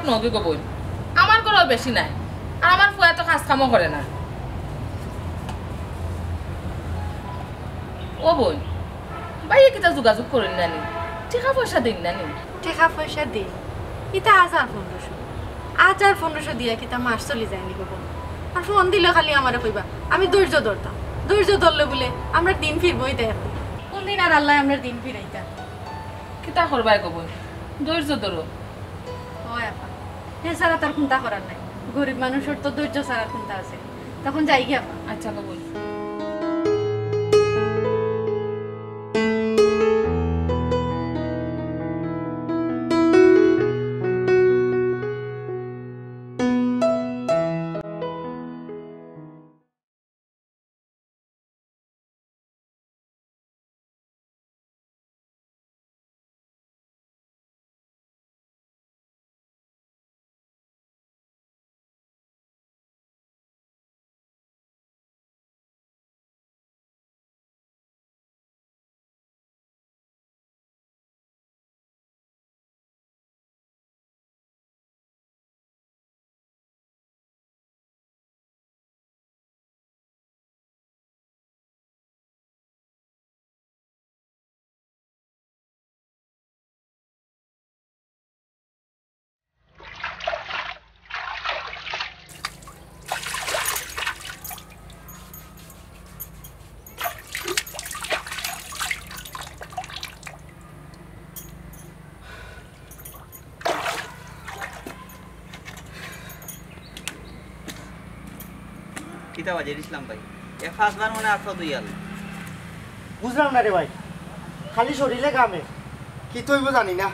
নগি গো বই আমার ঘরেও বেশি নাই আর আমার ফুয়া তো কাজ কামও করে না ও বই বাইরে কিতা যোগাযোগ করেন নানি টাকা পয়সা দিন নানি টাকা পয়সা দিই এটা 1500 দিয়া কিতা মাস চলি যায়নি গো আর ফোন দিলে খালি আমারে কইবা আমি ধৈর্য ধরতাম ধৈর্য ধরলে বলে আমরা দিন ফিরবই দেখ কোন দিন আর আল্লাহ আমরা দিন ফিরাইতা কিতা করবাই গো বই ধৈর্য ধরো ওই আপা হে সারা তার চিন্তা করার নাই গরিব মানুষের তো ধৈর্য সারা চিন্তা আছে তখন যাই গিয়া আচ্ছা গো বই কিতা বাজে ইসলাম ভাই এ ফার্স্টবার মনে আসো দুই আল বুঝলাম না রে ভাই খালি শরীরে কামে কি তৈব জানি না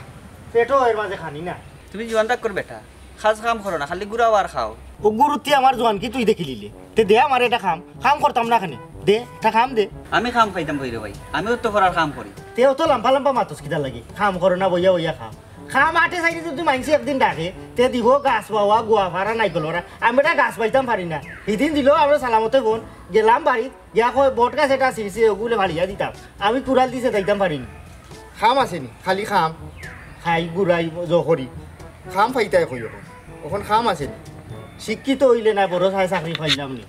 পেটও এর মাঝে খানি না তুমি জীবনটা কর বেটা খাস কাম করো না খালি গুড়াও আর খাও ও গুরুত্বে আমার জোয়ান কি তুই দেখি লিলে তে দে আমার এটা খাম করতাম না খানে দে এটা খাম দে আমি খাম খাইতাম কইরে ভাই আমিও তো করার কাম করি তেও তো লম্বা লম্বা মাতুস কিটা লাগে খাম করো না বইয়া বইয়া খাম খাম আটে চাইতে যদি মাইনসি একদিন ডাকে তে দিব গাছ পাওয়া গোয়া ভাড়া নাই গলোরা আমি এটা গাছ পাইতাম পারি না সেদিন দিল আমরা সালামতে বোন গেলাম বাড়িত গিয়া কয় বট গাছ এটা ছিঁড়ছে ওগুলো ভালিয়া দিতাম আমি কুড়াল দিছে যাইতাম পারিনি খাম আসেনি খালি খাম খাই গুড়াই জখরি খাম ফাইতাই কই এখন খাম আসেনি শিক্ষিত হইলে না বড় চাই চাকরি পাইলাম নি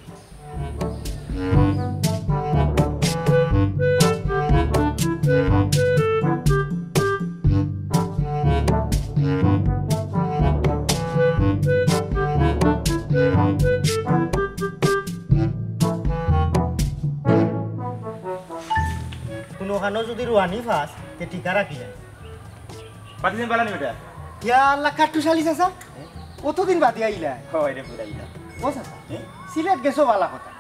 কোনোখানো যদি রুয়ানি ফাস তে টিকা রাখি যায় পাতিদিন পালানি বেটা ইয়া আল্লাহ কাট্টু চালিস আসা কতদিন বাদে আইলা হয় রে পুরা ইলা ও চাচা সিলেট গেছো বালা কথা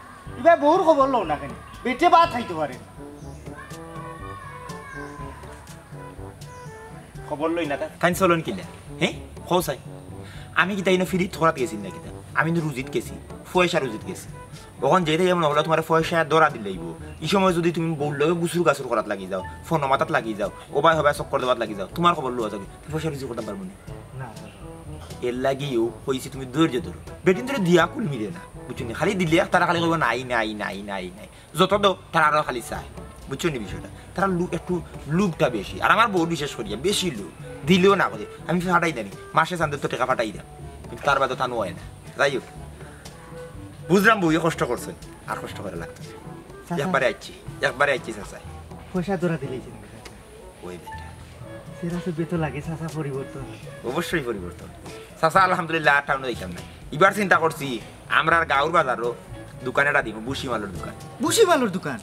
এবার বহুর খবর লও না কেন বেটে বা খাইতে পারে খবর লই না কান চলন কিলা হে খোসাই আমি কি তাইনো ফিরি থরাত গেছি না কিতা আমি তো রুজিত গেছি ফয়সা রুজিত গেছি ওখান যেতে যেমন হলো তোমার ফয়সা দরা দিলে আইব এই সময় যদি তুমি বউর লগে গুসুর গাছর করাত লাগি যাও ফোন মাথাত লাগি যাও ওবাই হবাই চক্কর দেওয়াত লাগি যাও তোমার খবর লওয়া যাবে ফয়সা রুজি করতে পারবো না এর লাগিও হয়েছে তুমি ধৈর্য ধরো বেটিন ধরে দিয়া কুল মিলে না বুঝছো খালি দিলে তারা খালি কইব নাই নাই নাই নাই নাই যত দাও তারা আরো খালি চায় বুঝছো নি বিষয়টা তারা একটু লুপটা বেশি আর আমার বউ বিশেষ করিয়া বেশি লুপ দিলেও না করে আমি ফাটাই দেনি মাসে চান্দের তো টাকা ফাটাই দাম কিন্তু তার বাদে তা হয় না যাই হোক বুঝলাম বউয়ে কষ্ট করছে আর কষ্ট করে লাগতো একবারে আইছি চাচা পয়সা দৌড়া দিলেছি ওই বেটা সেরা সে তো লাগে চাচা পরিবর্তন অবশ্যই পরিবর্তন চাচা আলহামদুলিল্লাহ টাউনে দিতাম না এবার চিন্তা করছি আমরা আর গাঁর বাজারও দোকান এটা দিব বুসি মালের দোকান বুসি মালের দোকান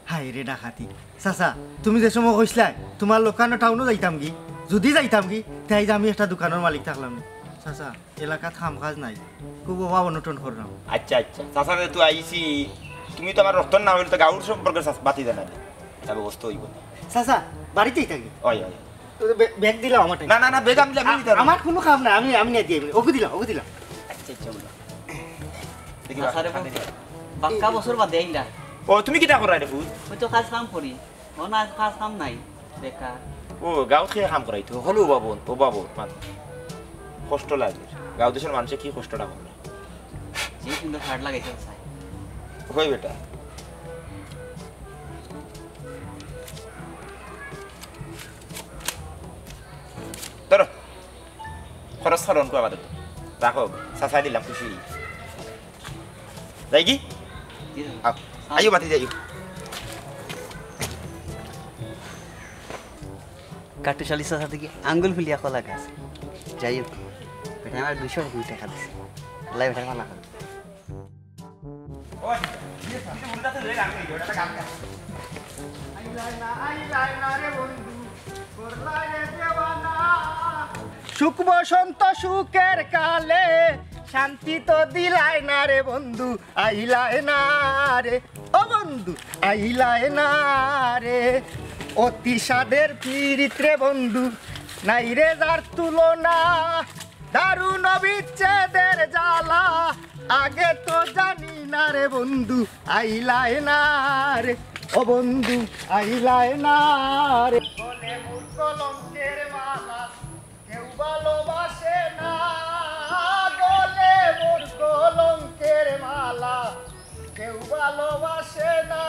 হাই রে ডাকাতি চাচা তুমি যে সময় কইসলাই তোমার লোকানো টাউনও যাইতাম কি যদি যাইতাম কি তাই যে আমি একটা দোকানের মালিক থাকলাম না চাচা এলাকাত কাম কাজ নাই খুব অভাব অনটন করলাম আচ্ছা আচ্ছা চাচা তুই আইসি তুমি তো আমার রক্ত না হইলে তো গাঁর সম্পর্কে বাতি জানা তা ব্যবস্থা হইব চাচা বাড়িতেই থাকি ওই ওই ব্যাগ দিলাম আমার না না না বেগ আমি দিতে আমার কোনো কাম না আমি না দিয়ে ওকে দিলাম আচ্ছা আচ্ছা বলো দেখি বাক্কা বছর বাদে আইলা ও তুমি কিটা করাই রে ফুল ওই তো কাজ কাম করি ও না কাজ কাম নাই বেকার ও গাঁৱত খেয়ে কাম করাইতো হলো বাবু কষ্ট লাগে গাঁও দেশের মানুষে কি কষ্টটা করে যে সুন্দর হাট লাগাইতে চাই হয় বেটা ধরো খরচ সরণ কো আপাতত রাখো সাসাই দিলাম খুশি যাই কি আইও বাতি যাইও কাটুশালি চাচা থেকে আঙ্গুল ফুলিয়া কলা গাছ যাই হোক বেটা আমার 200 টাকা দিছে আল্লাহ বেটার ভালো করে সুখ বসন্ত সুখের কালে শান্তি তো দিলাই না রে বন্ধু আইলাই না রে ও বন্ধু আইলাই না রে অতি সাদের পীড়িত রে বন্ধু নাই রে যার তুলনা দারুণ বিচ্ছেদের জ্বালা আগে তো জানি না রে বন্ধু আইলাই না রে ও বন্ধু আইলাই না রে বলে মোর কলঙ্কের মালা কেউ ভালোবাসে না বলে মোর কলঙ্কের মালা কেউ ভালোবাসে না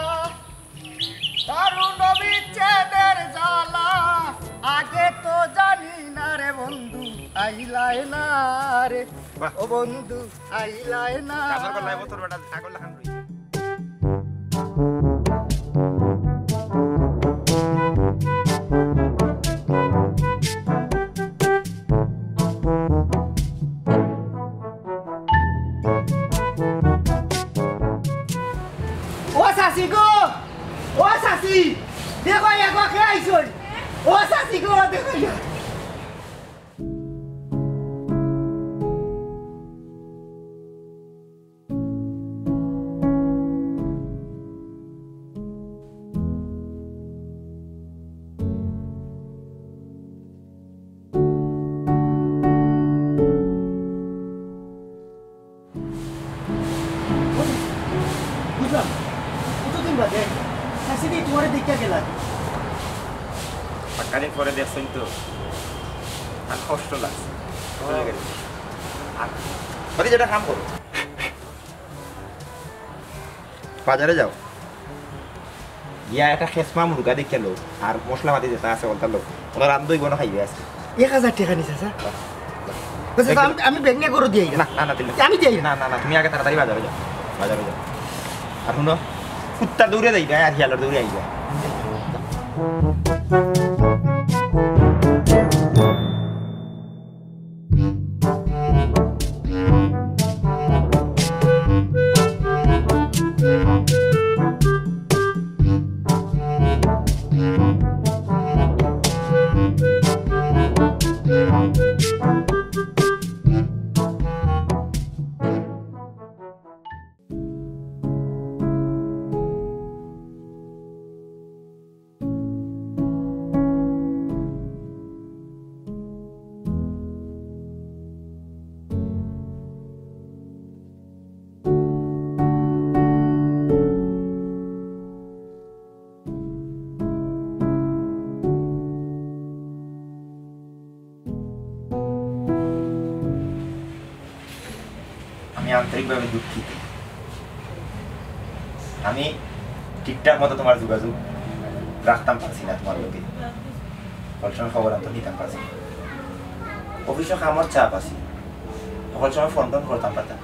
দারুণ বিচ্ছেদের জ্বালা আগে তো জানি না রে বন্ধু আইলাই না রে ও বন্ধু আইলাই না আমার গলাই বতর বেটা আগল লাগান রই ও সাসি গো ও সাসি দেখো একবার খেয়ে আইসন ও সাসি গো দেখো বুঝলাম কতদিন বাদে সাসি দি তোমার দিকে গেলা পাকাদিন পরে দেখছেন তো আর কষ্ট লাগছে চলে গেল আর বাড়ি যেটা কাম করো বাজারে যাও ইয়া একটা খেসমা মুরগা দেখে লো আর মশলা পাতি যেটা আছে ওটা লো ওনার রান্ধই বনো খাইবে আজকে 1000 টাকা নিছে স্যার আমি ব্যাংকে করে দিই না না না দিলে আমি দিই না না না তুমি আগে তাড়াতাড়ি বাজারে যাও আর শুনো কুত্তা দৌড়ে যাইবে আর হিয়ালার দৌড়ে আইবে আমি আন্তরিকভাবে দুঃখিত আমি ঠিকঠাক মতো তোমার যোগাযোগ রাখতাম পারছি না তোমার লোকে সকল সময় খবর আনতে নিতাম পারছি অফিসে কামর চাপ আছি সকল সময় ফোন টোন করতাম পারতাম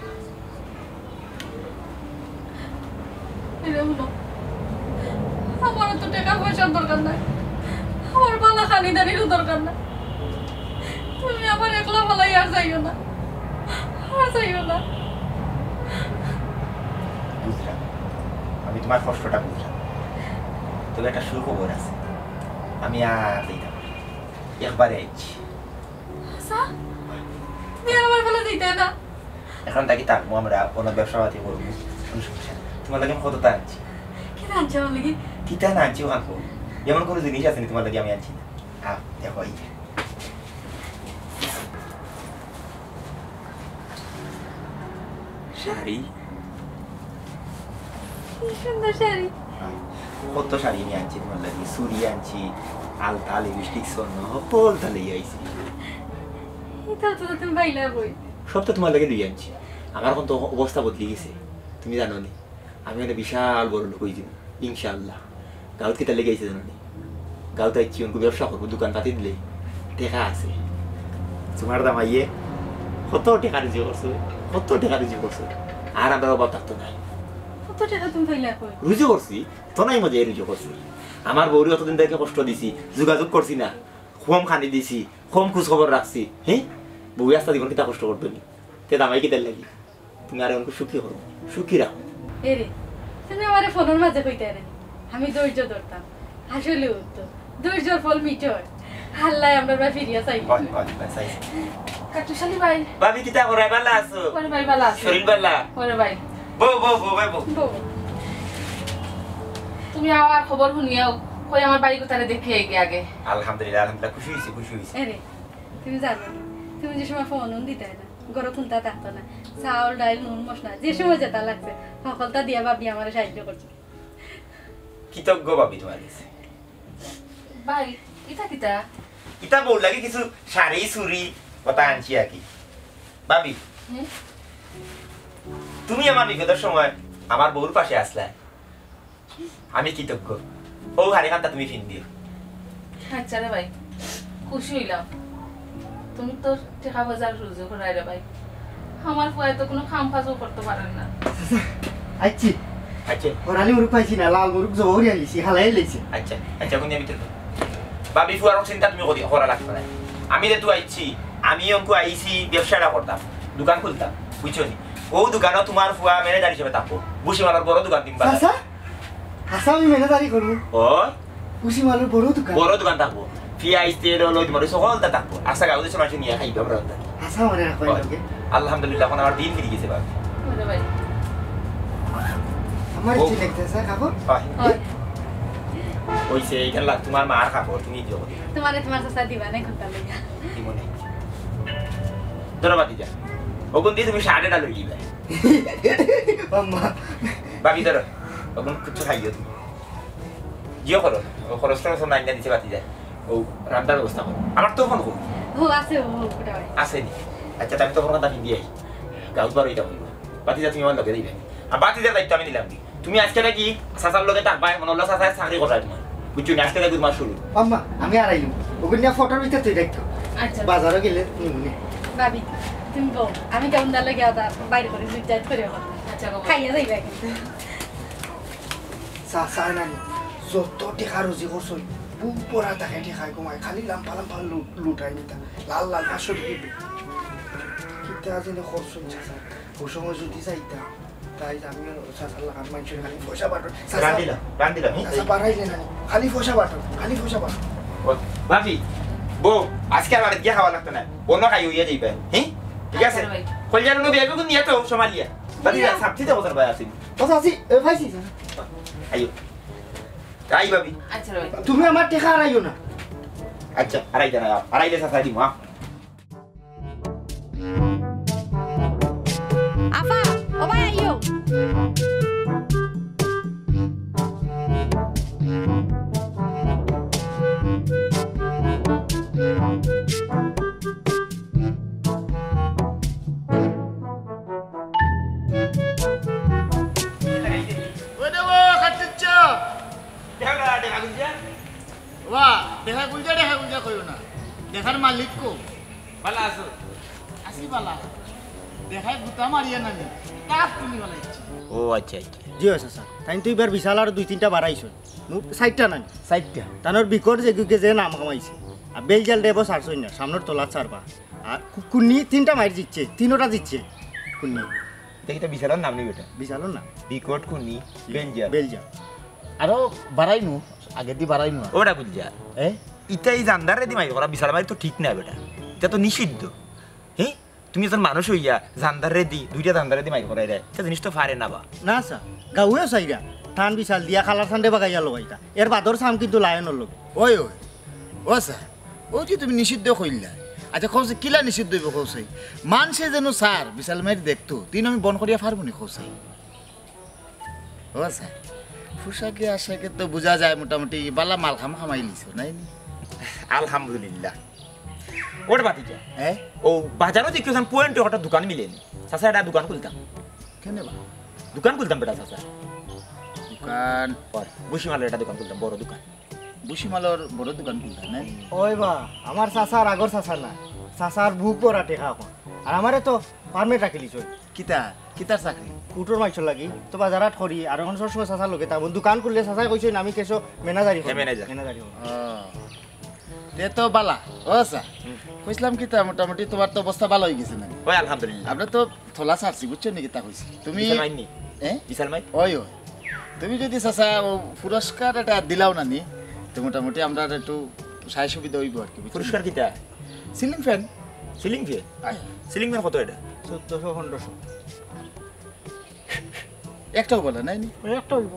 আমার তো টাকা পয়সার দরকার নাই আমার বালা খানিদারিরও দরকার নাই তুমি আমার একলা বালাই আর যাইও না বুঝলাম আমি তোমার কষ্টটা বুঝলাম তবে একটা সুখবর আছে আমি আর দিতাম একবারে আইছি আমার বেলা দিতে না এখন তাকে থাকবো আমরা কোনো ব্যবসা পাতি করবো কোনো সমস্যা নেই তোমার লাগে আমি কতটা আনছি কি আনছে আমার লাগি কিতা না আনছি ওখান এমন কোনো জিনিস আছে না তোমার লাগে আমি আনছি না দেখো এই শাড়ি কি সুন্দর শাড়ি কত শাড়ি আমি আনছি তোমার লাগে চুড়ি আনছি আলতা লিপস্টিক স্বর্ণ সকলটা লিয়ে আইছি এটা তো তুমি বাইলা বই সব তো তোমার লাগে লিয়ে আনছি আমার এখন তো অবস্থা বদলে গেছে তুমি জানো নি আমি একটা বিশাল বড় লোক হয়েছি ইনশাআল্লাহ গাঁত কেটা লেগে আইছে জানো নি গাঁত আইছি অনেক ব্যবসা করবো দোকান পাতি দিলে দেখা আছে তোমার দামাইয়ে কত টাকা রুজি করছো, কত টাকা রুজি করছো, আর আমরা অভাব থাকতো না। কত টাকা তুমি পাইলা কই? রুজি করছি তো নাই মজা রুজি করছি। আমার বউরি অতদিন থেকে কষ্ট দিছি, যোগাযোগ করছি না, কম খানি দিছি, কম খোঁজ খবর রাখছি। হ্যাঁ বউ আসতে দিবন কিতা কষ্ট করতো নি, তে দামাই কিতার লাগি তুমি আর অনেক সুখী করো, সুখী রাখো। এরে তুমি আমার ফোনের মাঝে কইতে রে আমি ধৈর্য ধরতাম, আসলে উঠতো ধৈর্যর ফল মিঠে হয়। আল্লাহ আমরা ফিরিয়া চাই। কাটুশালি ভাই ভাবি কিতা করে ভালো আছো? পরে ভাই ভালো আছে শরীর ভালো? পরে ভাই বউ বউ বউ ভাই বউ তুমি আবার খবর শুনিয়াও কই আমার বাড়ি কোথায় দেখে এগে আগে। আলহামদুলিল্লাহ আলহামদুলিল্লাহ খুশি হইছি খুশি হইছি। এরে তুমি জানো তুমি যে সময় ফোন দিতে না গরো খুনতা থাকতো না, চাউল ডাইল নুন মশলা যে সময় যেটা লাগছে সকলটা দিয়া ভাবি আমার সাহায্য করছে। কৃতজ্ঞ ভাবি তোমার কাছে। ভাই ইটা কিটা ইতা বউ লাগে কিছু শাড়ি চুরি কথা আনছি আর কি। ভাবি তুমি আমার বিপদের সময় আমার বউর পাশে আসলা, আমি কৃতজ্ঞ। ও হারি খানটা তুমি ফিন দিও। আচ্ছা রে ভাই খুশি হইলাম। তুমি তো টাকা বাজার রুজু করাই রে ভাই, আমার ফুয়াই তো কোনো খাম কাজও করতে পারেন না। আচ্ছি আচ্ছা ওরালি মুরুখ পাইছি না, লাল মুরুখ জবরি আলিছি হালাই লেছি। আচ্ছা আচ্ছা কোন ভিতরে ভাবি ফুয়ার চিন্তা তুমি করা লাগবে না। আমি যেহেতু আইছি, আমি অঙ্কু আইছি ব্যবসাটা করতাম, দোকান খুলতাম, বুঝছো নি? ও দোকানও তোমার ফুয়া ম্যানেজার হিসেবে থাকবো, বুসিমালার বড় দোকান দিন। হাসা হাসা আমি ম্যানেজারি করবো, ও খুশি মালের বড় দোকান, বড় দোকান থাকবো, পিঁয়াজ তেল হলো তোমার সকলটা থাকবো। আশা গাউদের সময় নিয়ে খাইবে আমরা। হাসা মনে রাখো এটাকে। আলহামদুলিল্লাহ এখন আমার দিন ফিরে গেছে ভাবি। ওরে ভাই আমার ইচ্ছে দেখতেছে কাপড় হয় ওইছে এইখান লাগ তোমার মার কাপড় তুমি দিও তোমারে তোমার চাচা দিবা না খুনতা লইয়া। মনে ধরো বাতি যা ওগুন দিয়ে তুমি শাড়িটা লই দিবে। আম্মা ভাবি ধরো ওগুন কিছু খাইও তুমি জিও করো, খরচ টরচ নাই না দিছে বাতি যায়। ও রান্নার ব্যবস্থা করো, আমার তো ফোন করো ও আছে ও কোটা ভাই আসেনি। আচ্ছা আমি তো ফোন কথা দিয়ে আই গাউত বার ওইটা বলবো বাতি যা তুমি আমার লগে দিবে। আর বাতি যা দায়িত্ব আমি নিলাম। তুমি আজকে নাকি সাসার লগে থাকবা, মনে হলো সাসায় চাকরি করাই তোমার, বুঝছো না? আজকে নাকি তোমার শুরু। আম্মা আমি আড়াইলাম ওগুন নিয়ে ফটোর ভিতরে তুই দেখতো আচ্ছা বাজারে গেলে নিমুনি। ভাবি তুমি বল আমি কেমন দালে গিয়া বাইরে করে দুই চার করে আচ্ছা গো খাইয়া যাইবা কিন্তু চাচা নানি যত টেকা রুজি করছো পুরা তাকে টেকাই কমাই খালি লাম্পা লাম্পা লুটাই নিতা লাল লাল 500 টাকা কিতা যেন করছো চাচা ও সময় যদি যাইতা তাই আমি চাচার লাগান মানুষের খালি পয়সা বাটো রান্দিলা চাচা বাড়াইলে নানি খালি পয়সা বাটো খালি পয়সা বাটো। ভাবি বউ আজকে আর বাড়িতে গিয়ে খাওয়া লাগতো না, অন্য খাই হইয়া যাইবে। হ্যাঁ ঠিক আছে কল্যাণ নবী আগে নিয়ে তো সোমালিয়া বাতি যা সাবসিতে বছর ভাই আসি ও চাচি এ ভাইছি আইও তাই ভাবি। আচ্ছা রে ভাই তুমি আমার টেকা আড়াইও না। আচ্ছা আড়াইতে না আড়াইলে সাথে দিমু। হ্যাঁ আফা ও ভাই আইও দেখার মালিক কো ভালো আছো? আসি বালা দেখাই গুতা মারিয়া নানি কাপ তুমি বলাইছি। ও আচ্ছা আচ্ছা জি আছে স্যার তাই তো এবার বিশাল আর 2-3টা বাড়াইছো মোক 60টা নানি 60টা তানোর বিকট যে নাম কামাইছে আর বেলজাল দেব সারছই না সামনের তোলা ছাড়বা আর কুন্নি 3টা মাইর দিচ্ছে 3টা দিচ্ছে কুন্নি দেখিটা বিশালর নাম নেই বেটা। বিশালর না বিকট কুনি বেঞ্জিয়া বেলজাল আরো বাড়াইনু আগে দি বাড়াইনু ওটা বুঝা এ ইটাই জানদারে দি মাইর করা বিশাল মারি তো ঠিক না বেটা, এটা তো নিষিদ্ধ। হ্যাঁ তুমি যখন মানুষ হইয়া জানদারে দি দুইটা জানদারে দি মাইর করাই রে এটা জিনিস তো ফারে না বা না স্যার গাউয়ে সাইরা থান বিশাল দিয়া খালার সান্ডে বাগাইয়া লগাইতা এর বাদর সাম কিন্তু লায়নের লগে ওই ওই ও স্যার ও যে তুমি নিষিদ্ধ কইলা আচ্ছা কৌছে কিলা নিষিদ্ধ হইব কৌছে মানুষে যেন স্যার বিশাল মারি দেখতো তিন আমি বন করিয়া পারবো নি কৌছে ও স্যার পোশাকে আশাকে তো বোঝা যায় মোটামুটি বালা মাল খামাই লিছো নাই নি আলহামদুলিল্লাহ। ওটা বাতি যা হ্যাঁ ও বাজারও দেখছিলাম পয়েন্টে হঠাৎ দোকান মিলেনি, চাচা একটা দোকান খুলতাম, কেন বা দোকান খুলতাম বেটা চাচা। দোকান বুসিমালের একটা দোকান খুলতাম, বড় দোকান। বুসিমালর বড় দোকান খুলতা নাই ওই বা আমার চাচার আগর চাচা না চাচার বুক ভরা টেকা এখন আর আমারে তো পারমেট রাখিলি চল কিতার চাকরি কুটোর মাইছর লাগি তো বাজারাত করি আর এখন সবসময় চাচার লগে তার দোকান করলে চাচাই কইছে আমি কেছো ম্যানেজারি ম্যানেজার। ম্যানেজারি তে তো বালা ও আচ্ছা কইছিলাম কিতা মোটামুটি তোমার তো অবস্থা ভালো হয়ে গেছে না ওই আলহামদুলিল্লাহ। আমরা তো থলা ছাড়ছি বুঝছো নাকি তা কইছি তুমি বিশাল মাইনি হ্যাঁ বিশাল মাই ওই ওই তুমি যদি চাচা ও পুরস্কার এটা দিলাও না নি তো মোটামুটি আমরা একটু সাহায্য সুবিধা হইব আর কি বুঝছো? পুরস্কার কিটা সিলিং ফ্যান সিলিং ফে সিলিং ফ্যান কত এটা 1400-1500 একটাও বলে নাই নি একটা হইব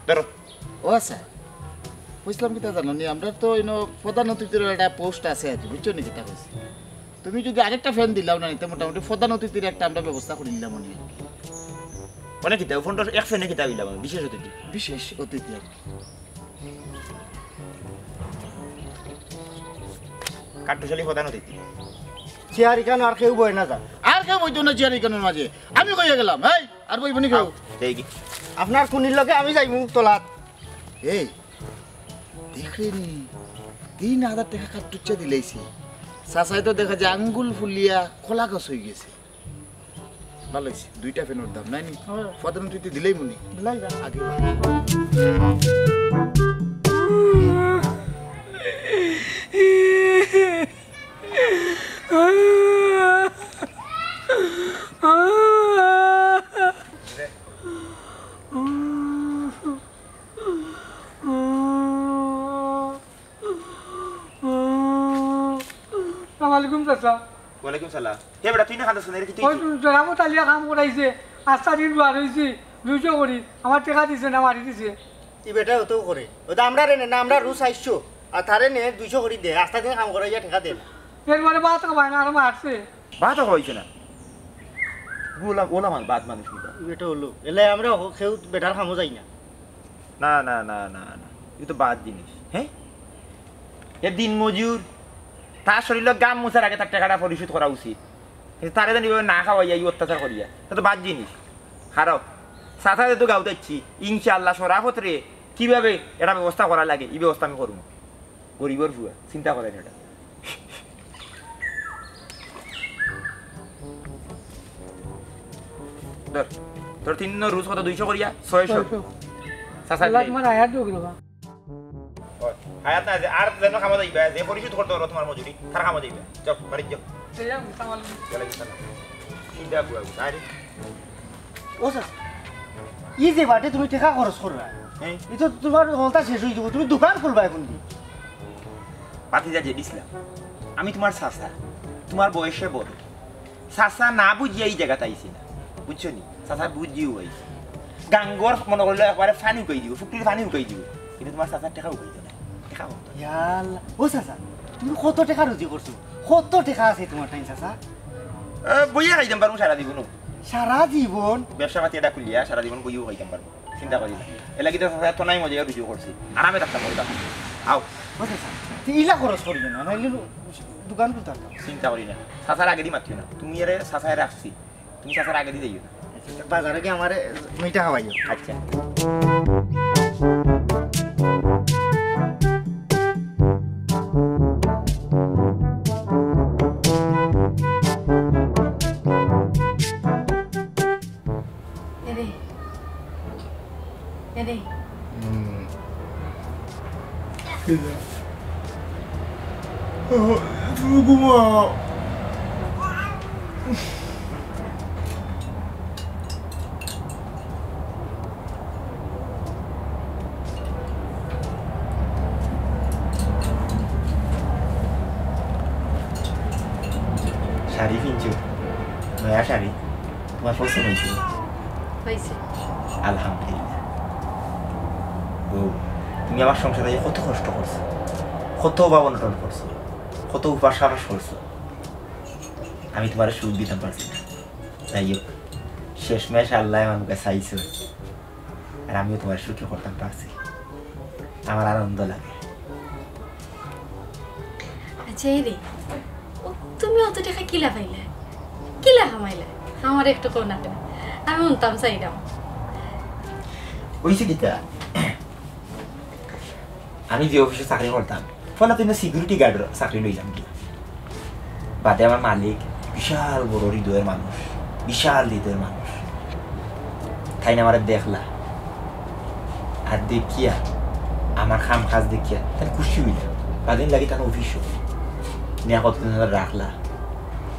ধরো ও আচ্ছা বুঝলাম কি তা জানো নি আমরা তো প্রধান অতিথির একটা পোস্ট আছে আর কি বুঝছো নাকি তা কইছি তুমি যদি আরেকটা ফ্যান দিলাও না নিতে মোটামুটি প্রধান অতিথির একটা আমরা ব্যবস্থা করে নিলাম নি মানে কিতা ফোনটা এক ফেনে কিতা হইলাম বিশেষ অতিথি বিশেষ অতিথি আর কি। কাট্টুশালী প্রধান অতিথি চেয়ার কেন আর কেউ বয় না যা আর কেউ বইতো না চেয়ার এখানের মাঝে আমি কইয়া গেলাম এই আর বইব নি কেউ এই কি আপনার কুনির লগে আমি যাইমু তোলাত এই দেখলে নি 3000 টাকা কাটুচ্চা দিলেইছি চাচাই তো দেখা যায় আঙ্গুল ফুলিয়া খোলা গছ হয়ে গেছে ভালো হয়েছে দুইটা ফ্যানের দাম নাই নি প্রধান অতিথি দিলেই মুনি দিলাই যা আগে আসসালামাইকুম চাচা ওয়ালাইকুম সালাম হে বেটা তুই না খাদাস না কি তুই ওই জনাবত আলিয়া কাম করাইছে 5টা দিন বার হয়েছে 200 করি আমার টাকা দিছে না মারি দিছে ই বেটা হতেও করে ওটা আমরা রে না আমরা রুস আইছো আর তারে নে 200 করে দে আস্তা দিন কাম করাইয়া টাকা দে এরপরে বাদ খাবাই না আর মারছে বাত হইছে না গোলা গোলা মান বাত মানুষ কিটা ই বেটা হলো এলে আমরা কেউ বেটার কামও যাই না না না না না না এটা তো বাদ জিনিস হ্যাঁ এ দিন মজুর তার শরীর গাম মুছার আগে তার টাকাটা পরিশোধ করা উচিত কিন্তু তারে জানি না খাওয়াইয়া এই অত্যাচার করিয়া তা তো বাদ জিনিস হারাও সাথে তো গাও দিচ্ছি ইনশাআল্লাহ সরাফত রে কিভাবে এটা ব্যবস্থা করা লাগে এই ব্যবস্থা আমি করবো গরিবর ভুয়া চিন্তা করেন এটা ধর তোর 3 রুজ কত 200 করিয়া 600 সাসা লাগ মার আয়া দো গলো হায়াত না আর যেন খামা যাইবা যে পরিশোধ করতে পারো তোমার মজুরি তার খামা যাইবা যাও বাড়ি যাও সেলাম তামাল চলে গেছে না চিন্তা বুয়া আরে ও স্যার ই যে বাটে তুমি টাকা খরচ করবা হ্যাঁ ই তো তোমার হলতা শেষ হয়ে যাবো তুমি দোকান খুলবা এখন দি পাতিজা যে দিছিলাম আমি তোমার সাসা তোমার বয়সে বড় সাসা না বুঝিয়ে এই জায়গাতে আইছি না বুঝছো নি সাসা বুঝিও আইছি গাঙ্গর মনে করলে একবারে ফানি উকাই দিব ফুকটির ফানি উকাই দিব কিন্তু তোমার সাসার টাকা উকাই না টাকা হতো ইয়াল্লা ও চাচা তুমি কত টাকা রুজি করছো কত টাকা আছে তোমার টাইম চাচা বইয়া খাইতাম পারবো সারা জীবন সারা জীবন ব্যবসা পাতি এটা খুলিয়া সারা জীবন বইও খাইতাম পারবো চিন্তা করি না এলা কিন্তু সাসা তো নাই মজা রুজিও করছি আরামে থাকতাম ওটা আও ও চাচা তুই ইলা খরচ করবি না নাইলে দোকান খুলতে পারতাম চিন্তা করি না সাসার আগে দি মাতিও না তুমি এর সাসায় রাখছি তুমি সাসার আগে দি যাইও না বাজারে গিয়ে আমার মিঠা খাওয়াইও আচ্ছা এরে এরে তুমি ঘুমাও শাড়ি কিনছো নয়া শাড়ি তোমার পছন্দ হয়েছে হয়েছে আলহামদুলিল্লাহ ও তুমি আমার সংসারে কত কষ্ট করছো কত অভাবনটন করছো কত উপাস সাবাস করছো আমি তোমার সুখ দিতে পারছি না যাই হোক শেষমেশ আল্লাহ আমাকে চাইছো আর আমিও তোমার সুখী করতাম পারছি আমার আনন্দ লাগে আচ্ছা এই রে তুমি অত টাকা কিলা পাইলে কিলা কামাইলে আমার একটু কোন না আমি উনতাম চাইলাম ওইছে কিতা আমি যে অফিসে চাকরি করতাম ফলে তুই সিকিউরিটি গার্ডের চাকরি লইলাম কি বাদে আমার মালিক বিশাল বড় হৃদয়ের মানুষ, বিশাল হৃদয়ের মানুষ। তাই না আমার দেখলা আর দেখিয়া আমার খাম কাজ দেখিয়া তাই খুশি হইলা। বাদিন লাগি তার অফিসও নিয়ে কতদিন রাখলা।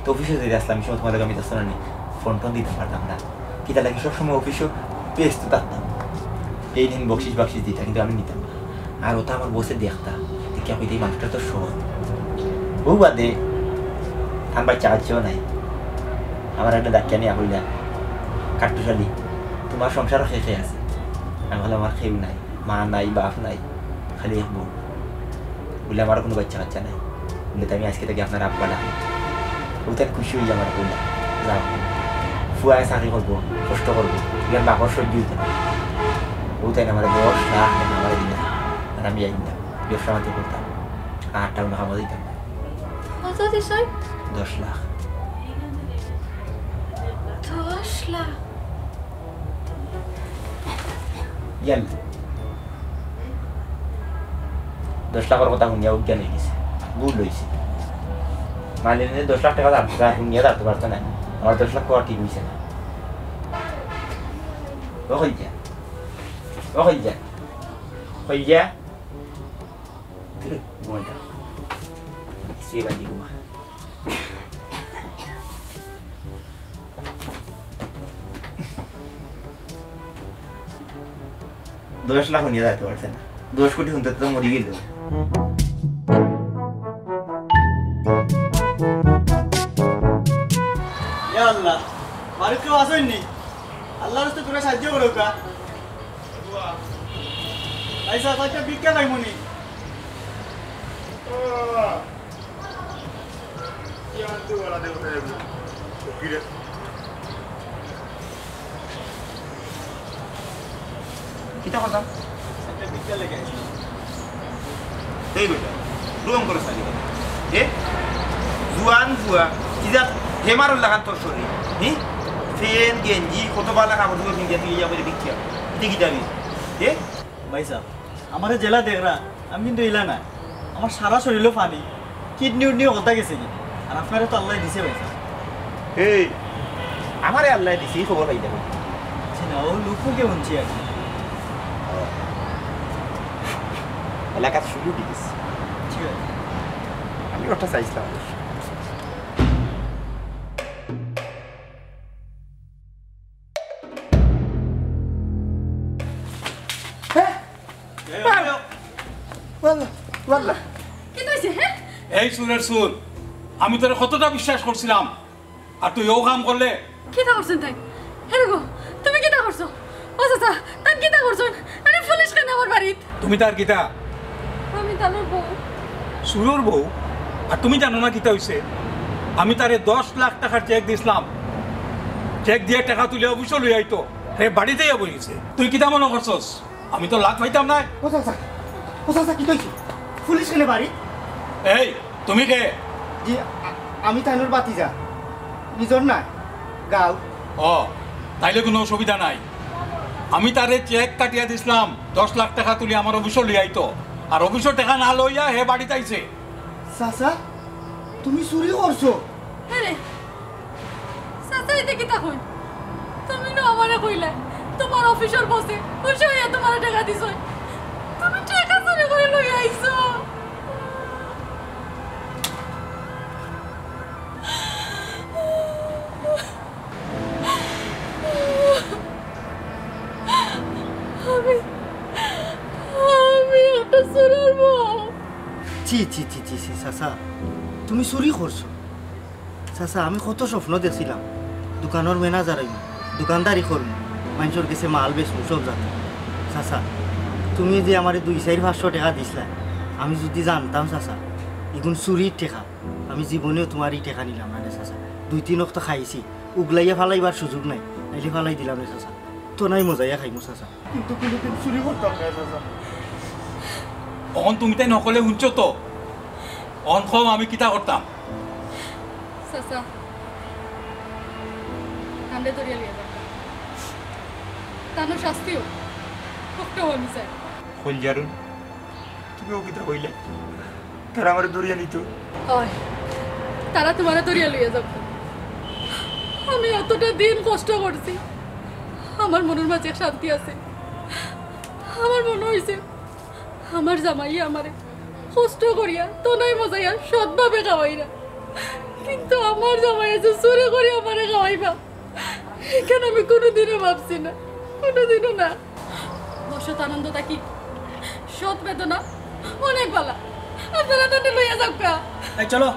তো অফিসে যেতে আসলাম সময় তোমার আমি যাচ্ছ না ফোন টোন দিতে পারতাম না, কিতা লাগে সবসময় অফিসও ব্যস্ত থাকতাম। এই দিন বকশিস বাকশিস দিতাম কিন্তু আমি নিতাম না। আর ওটা আমার বসে দেখতাম দেখিয়া হইতে এই মানুষটা তো সহজ বউ বাদে আমার বাচ্চা কাচ্চাও নাই। আমার একটা ডাক্তার নিয়ে হইলা কাট্টুশালি তোমার সংসারও খেয়ে খেয়ে আছে। আমি বলে আমার খেয়েও নাই, মা নাই, বাপ নাই, খালি এক বউ। বলে আমার কোনো বাচ্চা কাচ্চা নাই। বলে আমি আজকে থেকে আপনার আব্বা ডাকি। ওটা খুশি হইয়া আমার কইলা যাও ফুয়ায় চাকরি করবো, কষ্ট করবো, এবার বাপর সহ্য হইতে না। ওটাই আমার 10 লাখ টাকা আমার দিলাম। আর আমি যাই না ব্যবসা মাতি করতাম, 8 টাকা খাওয়া দিতাম না। 10 লাখ। 10 লাখ ইয়াল্লা 10 লাখের কথা শুনিয়া উজ্ঞান হয়ে গেছে, ভুল হয়েছে। মালিনে 10 লাখ টাকা শুনিয়া দাঁড়াতে পারতো না। আমার 10 লাখ পাওয়া ঠিক হয়েছে না। ও হইয়া ও হইয়া হইয়া ঘুমাইটা সে বাজি ঘুমা। দশ লাখ নিয়ে যেতে পারছে না। 10 কোটি শুনতে তো মরি গেল। আল্লাহ বাড়ি কেউ আসেননি, আল্লাহর হস্তে তোরা সাহায্য করো কা আইসা একটা ভিক্ষা খাইমনি। কিতা কথা একটা ভিক্ষা লেগে আসলাম। এই বেটা রুম করে সারি এ জুয়ান জুয়া কিজা হেমারুল লাগান তোর শরীর হি ফেন গেঞ্জি কত বালা কাপড় ধুয়ে কিনতে তুই যাবে বিক্রিয়া এটা কি যাবি এ ভাই সাহেব আমার জেলা দেখরা আমি কিন্তু ইলা না, আমার সারা শরীরও পানি, কিডনি উডনি হলতা গেছে কি। আর আপনারা তো আল্লাহ দিছে ভাই সাহেব। এই আমারে আল্লাহ দিছি খবর পাই যাবে না ও লোককে শুনছি আর কি। এলাকার শুরু দিস ঠিক আছে আমি ওটা চাইছিলাম। এই সুরের সুর, আমি তোর কতটা বিশ্বাস করছিলাম আর তুই ও কাম করলে। কিতা করছেন তাই? হ্যাঁ গো তুমি কিতা করছো? ও চাচা তাই কিতা করছেন? আরে পুলিশ কেন আমার বাড়িত? তুমি তার গীতা আমি তানোর বউ। সুরর বউ? আর তুমি জানো না কিতা হইছে? আমি তারে 10 লাখ টাকার চেক দিছিলাম, চেক দিয়ে টাকা তুলে অবশ্য লই আইতো, হে বাড়িতেই বসেছে। তুই কিতা মনে করছস আমি তো লাখ পাইতাম না? ও চাচা কি কইছি পুলিশ কেন বাড়ি? এই তুমি কে? জি আমি তাইনোর বাতিজা, নিজর না গাও। ও তাইলে কোনো অসুবিধা নাই। আমি তারে চেক কাটিয়া দিছিলাম, 10 লাখ টাকা তুলে আমার অফিসে লই আইতো, আর অফিসে টাকা না লইয়া হে বাড়িতে আইছে। চাচা তুমি চুরি করছো? আরে চাচা এটা কিতা কই? তুমি না আমারে কইলা তোমার অফিসের বসে খুশি হইয়া তোমার টাকা দিছো, তুমি টাকা চুরি করে লই আইছো। আমি একটা চোরের বউ। ছি ছি ছি ছি ছি চাচা তুমি চুরি করছো? চাচা আমি কত স্বপ্ন দেখছিলাম দোকানের ম্যানেজার হইব, দোকানদারি করবো, মানুষের কাছে মাল বেচবো সব জানো। চাচা তুমি যে আমার 200-500 টাকা দিছিলা, আমি যদি জানতাম চাচা এগুন চুরির টাকা, আমি জীবনেও তোমার এই টাকা নিলাম না চাচা। 2-3 অক্ত খাইছি, উগলাইয়া ফালাইবার সুযোগ নাই, নাইলে ফালাই দিলাম না চাচা। তো নাই মজাইয়া খাইমো চাচা, কিন্তু কোনোদিন চুরি করতাম না চাচা। অন তুমি তাই নকলে শুনছো তো, অন কম আমি কিতা করতাম। চাচা কান্দে ধরিয়া লিয়া যাও, তানোর শাস্তিও ভক্ত আমি চাই। হলজারুন কি তুমি ও কিতা কইলে তারা আমার দরিয়া নিত হয় তারা তোমার দরিয়া লইয়া যাব আমি অতটা দিন কষ্ট করছি আমার মনের মাঝে শান্তি আছে আমার মনে হয়েছে আমার জামাই আমারে কষ্ট করিয়া তো নাই মজাইয়া সৎভাবে খাওয়াইরা কিন্তু আমার জামাই আছে চুরি করে আমারে খাওয়াইবা এখানে আমি কোনোদিনও ভাবছি না কোনোদিনও না বসত আনন্দটা কি সৎ বেদনা অনেক ভালো আপনারা তো লইয়া যাও চলো